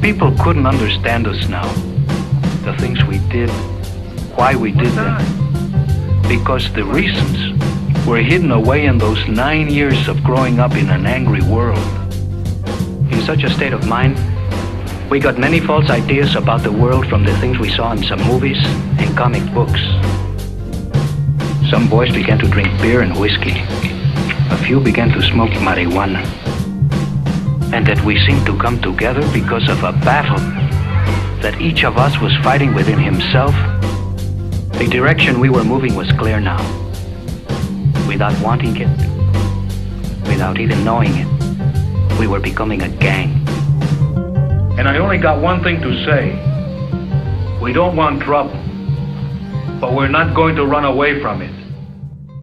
People couldn't understand us now. The things we did, why we did them. Because the reasons were hidden away in those 9 years of growing up in an angry world. In such a state of mind, we got many false ideas about the world from the things we saw in some movies and comic books. Some boys began to drink beer and whiskey. A few began to smoke marijuana. And that we seemed to come together because of a battle that each of us was fighting within himself. The direction we were moving was clear now. Without wanting it, without even knowing it, we were becoming a gang. And I only got one thing to say. We don't want trouble, but we're not going to run away from it.